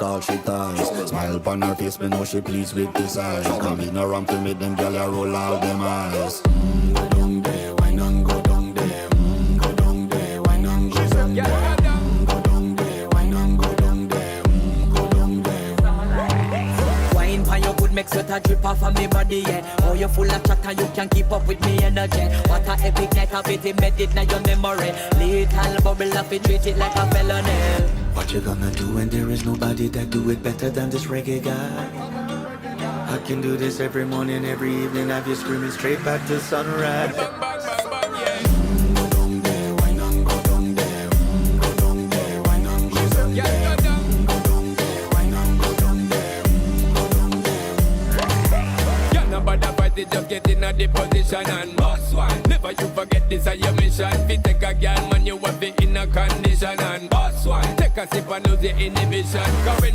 all she ties. Smile upon her face, me know she pleased with this eyes. Come in around to make them gyal a roll out them eyes. Go down there, why not go down there? Go down there, why not go down there? Go down there, why not go down there? Go down there. Wine for your good make sweat a drip off of me body, yeah. Oh, you full of chatter, you can keep up with me energy. What a epic night of it, embedded in your memory. Little bubble of it, treat it like a felony. What you gonna do when there is nobody that do it better than this reggae guy? I can do this every morning, every evening, have you screaming straight back to sunrise. Go down there, why not go down there? Go down there, why not go down there? Go down there, why not go down there? Go down there. Yeah, nobody fight it, just get in a the position and boss one. Never you forget this is your mission. If you take a girl, man, you have it in a condition and boss one. Take a sip and lose your inhibition.